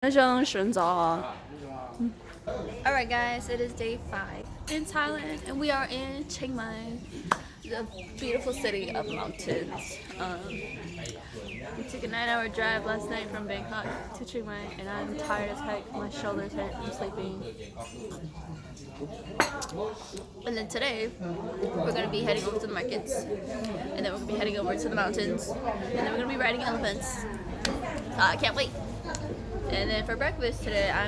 Alright guys, it is day 5 in Thailand and we are in Chiangmai, the beautiful city of mountains. We took a 9-hour drive last night from Bangkok to Chiangmai and I'm tired as heck, my shoulders hurt, I'm sleeping. And then today, we're going to be heading over to the markets and then we're going to be heading over to the mountains and then we're going to be riding elephants. I can't wait. And then for breakfast today, I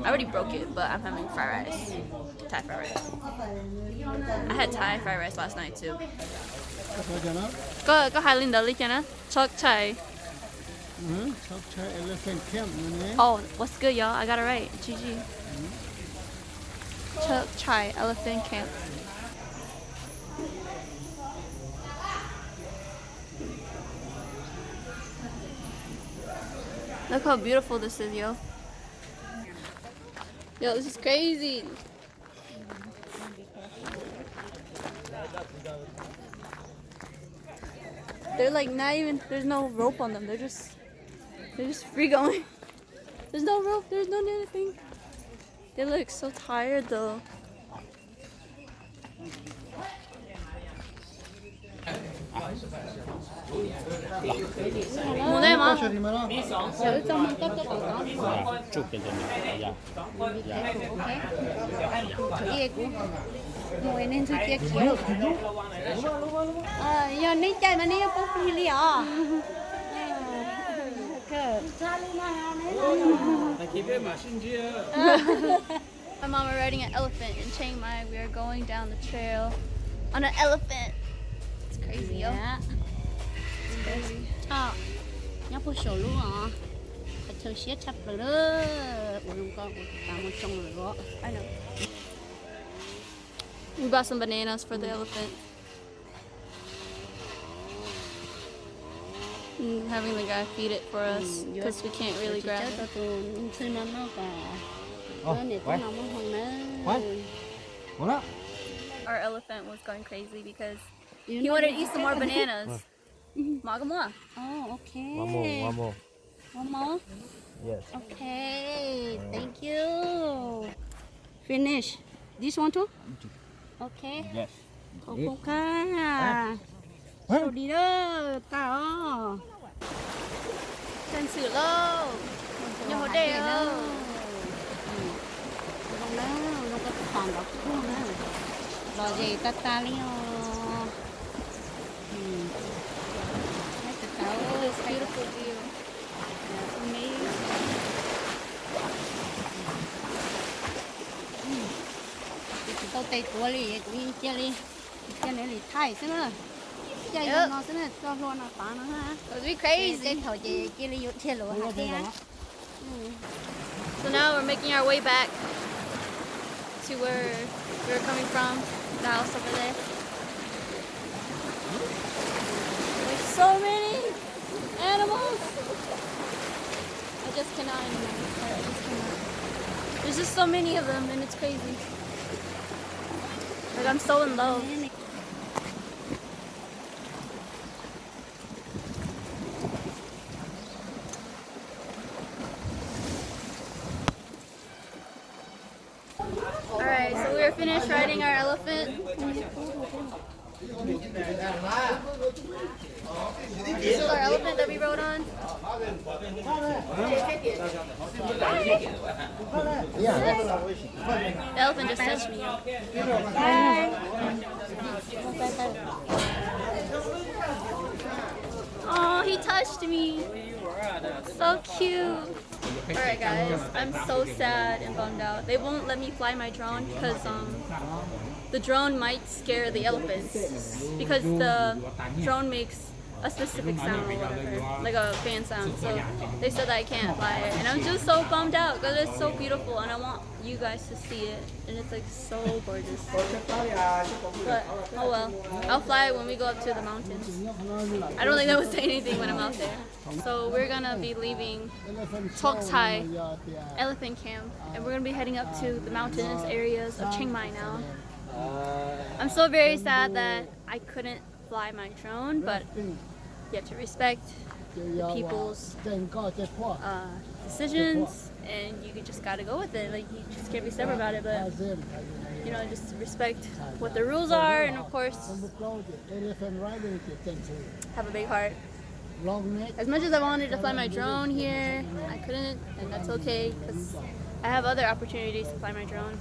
already broke it, but I'm having fried rice. Thai fried rice. I had Thai fried rice last night too. ก็ไฮลินเดอร์ลิกันนะ Chockchai. Chockchai elephant camp. Oh, what's good, y'all? I got it right. GG. Chockchai elephant camp. Look how beautiful this is, yo. Yo, this is crazy. They're like not even, there's no rope on them. They're just free going. There's no rope, there's no anything. They look so tired though. Mua đây mà. Chụp cái gì ngồi nên tôi kia kiểu giờ ní chạy mà ní bốc đi li à My mom are riding an elephant in Chiang Mai. We are going down the trail on an elephant. It's crazy, yo. It's crazy. nhóc bố sổ luôn à phải chơi xiết chặt rồi đó uống con cả một trong rồi đó. I know. We bought some bananas for the elephant. And having the guy feed it for us because we can't really grab it. Our elephant was going crazy because he wanted to eat some more bananas. Magamua. Oh, okay. One more. One more? Yes. Okay, thank you. Finish. This one too? Okay. Yes. ขอบคุณค่ะสวัสดีเด้อตาอ๋อ Chân sử lâu. Nhưng hồi đây đâu. ลงแล้วลงก็ผ่านดอกทุ่งนะรอเจตาตาลิโอให้ตาตาโอ้ This beautiful view. That's amazing. Tao tay tua li, tui chia li, chia này li Thái xí nữa, chia nó xí nữa, cho luôn nó phá nó ha. It would be Cái crazy. thầu gì chia li chia lúa hạt thế á. So now we're making our way back to where we were coming from, the house over there. There's so many animals. I just cannot anymore. I just cannot. There's just so many of them and it's crazy. Like I'm so in love. Alright, so we are finished riding our elephant. This is our elephant that we rode on. The elephant just touched me. Oh, he touched me. So cute. Alright guys, I'm so sad and bummed out. They won't let me fly my drone because the drone might scare the elephants because the drone makes a specific sound or whatever, like a fan sound. So they said that I can't fly it, and I'm just so bummed out because it's so beautiful, and I want you guys to see it, and it's like so gorgeous. But oh well, I'll fly it when we go up to the mountains. I don't think that would say anything when I'm out there. So we're gonna be leaving Chockchai elephant camp, and we're gonna be heading up to the mountainous areas of Chiang Mai now. I'm so very sad that I couldn't fly my drone, but you have to respect the people's decisions, and you just gotta go with it. Like, you just can't be stubborn about it, but you know, just respect what the rules are, and of course, have a big heart. As much as I wanted to fly my drone here, I couldn't, and that's okay, because I have other opportunities to fly my drone.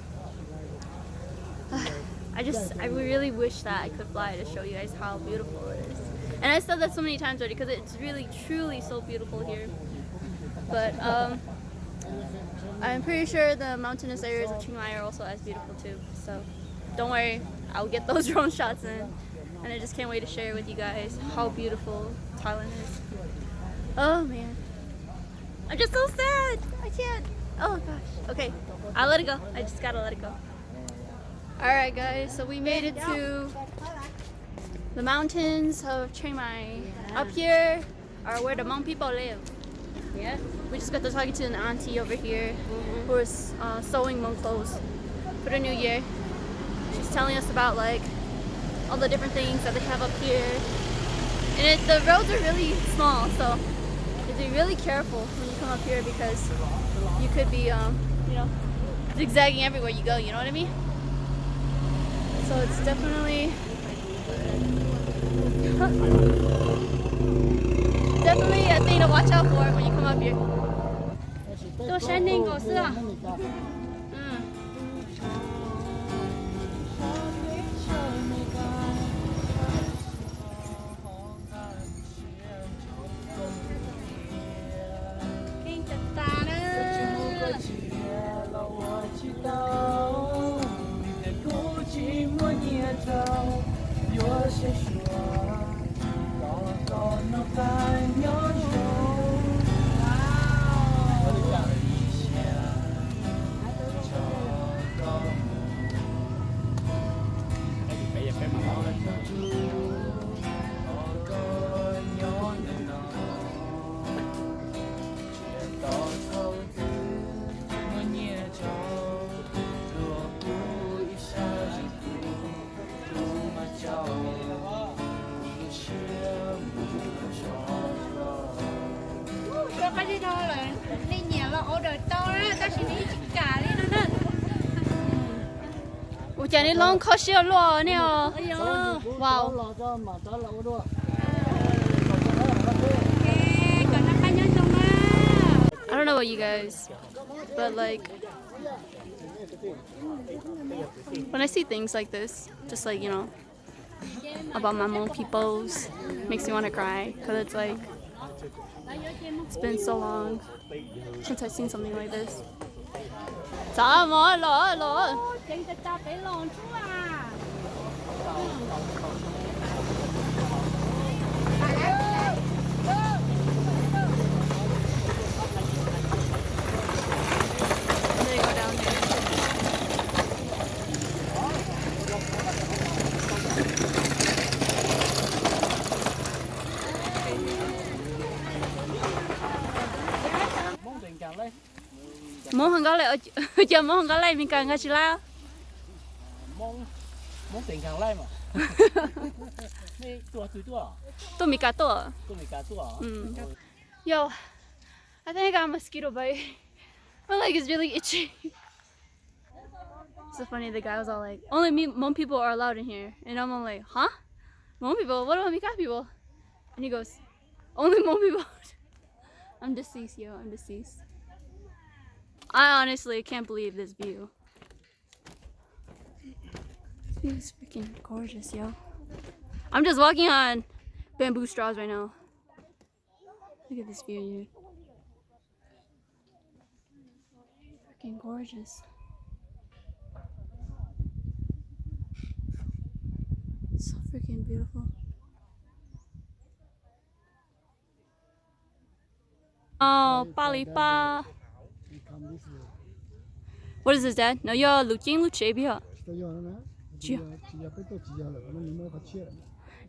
I really wish that I could fly to show you guys how beautiful it is. And I said that so many times already, because it's really, truly so beautiful here. But I'm pretty sure the mountainous areas of Chiangmai are also as beautiful too. So don't worry, I'll get those drone shots in. And I just can't wait to share with you guys how beautiful Thailand is. Oh man, I'm just so sad. I can't. Oh gosh. Okay, I'll let it go. I just gotta let it go. Alright guys, so we made it to the mountains of Chiangmai. Up here are where the Hmong people live. Yeah. We just got to talking to an auntie over here who is sewing Hmong clothes for the new year. She's telling us about like all the different things that they have up here. And the roads are really small, so you have to be really careful when you come up here, because you could be, you know, zigzagging everywhere you go, you know what I mean? So it's definitely a thing to watch out for when you come up here. Ủa chả đi long khó siêu luôn nè. Wow. I don't know about you guys, but like when I see things like this, just like, you know, about my Hmong peoples, makes me want to cry, because it's like, it's been so long since I've seen something like this. Món hàng gạo lại ở chờ món hàng gạo lại mình càng ngay chỉ lao. Món tiền càng lai mà. Này tua. Tôi mì cá tua. Yo, I think I got a mosquito bite. My leg is really itchy. So funny, the guy was all like, only Hmong people are allowed in here. And I'm all like, huh? Hmong people? What about Mika people? And he goes, only Hmong people. I'm deceased, yo, I'm deceased. I honestly can't believe this view. This view is freaking gorgeous, yo. I'm just walking on bamboo straws right now. Look at this view, dude. Freaking gorgeous. So freaking beautiful. Oh, Palipa. What is this, Dad? No, you're looking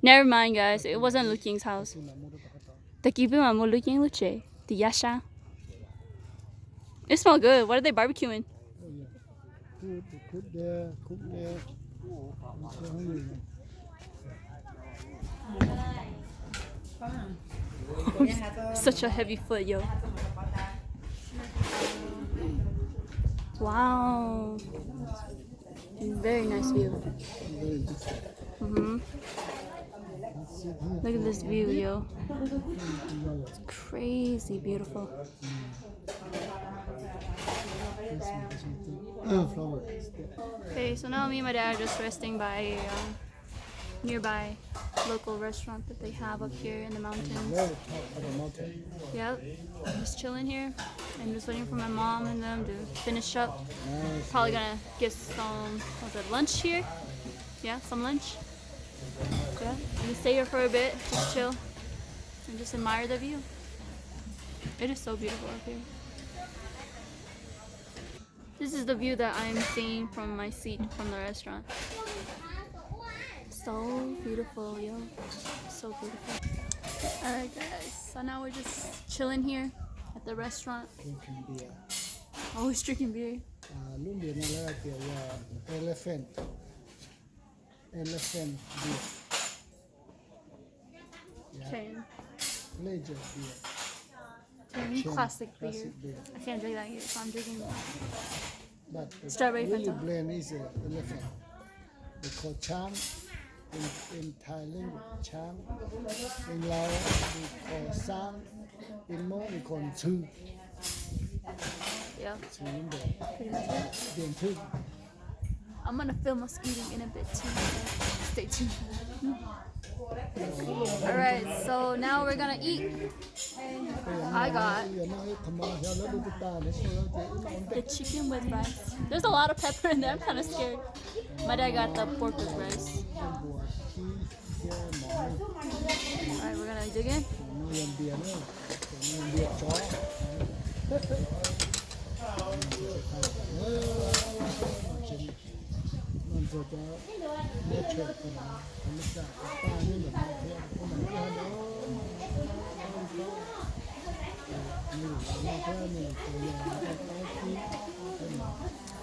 Never mind, guys. It wasn't Luking's house. It smells good. What are they barbecuing? Such a heavy foot, yo. Wow. Very nice view. Look at this view, yo. It's crazy beautiful. Okay, so now me and my dad are just resting by a nearby local restaurant that they have up here in the mountains. Yep, just chilling here and just waiting for my mom and them to finish up. Probably gonna get some, what's it, lunch here? Yeah, some lunch. Yeah, I'm gonna stay here for a bit, just chill and just admire the view. It is so beautiful up here. This is the view that I'm seeing from my seat from the restaurant. So beautiful, yo. So beautiful. Alright guys, so now we're just chilling here at the restaurant. Drinking beer. Always drinking beer. Elephant beer. Okay. Legend beer. Classic beer. Classic beer. I can't drink that here, so I'm drinking But the Strawberry really Fanta. blend is elephant. They call Chang in Thailand, Chang. In Laos, we call Sang. In Hmong, we call Chu. yeah. Chu in there. Pretty much it. Then Chu. I'm gonna film us eating in a bit too, so stay tuned. Alright, so now we're gonna eat. I got the chicken with rice. There's a lot of pepper in there, I'm kinda scared. My dad got the pork with rice. Alright, we're gonna dig in. Oh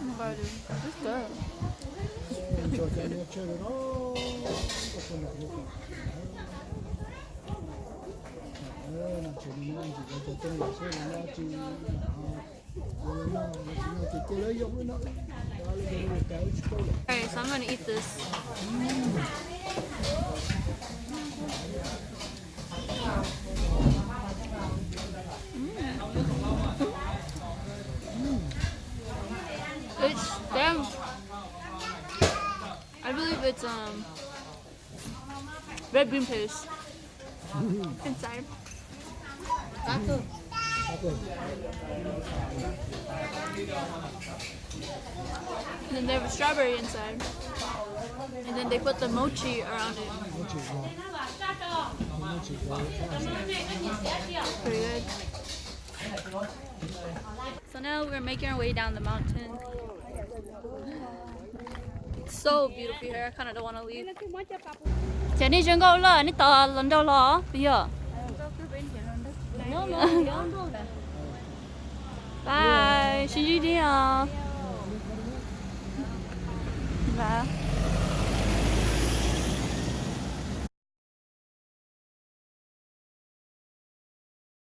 my god, dude. It's good. Alright, so I'm gonna eat this. It's damn. I believe it's red bean paste inside. And then they have a strawberry inside. And then they put the mochi around it. Pretty good. So now we're making our way down the mountain. It's so beautiful here. I kind of don't want to leave. Chị đi chân câu là đi tờ lần đầu lò bây giờ. Bye. Xin đi đi à. Bye.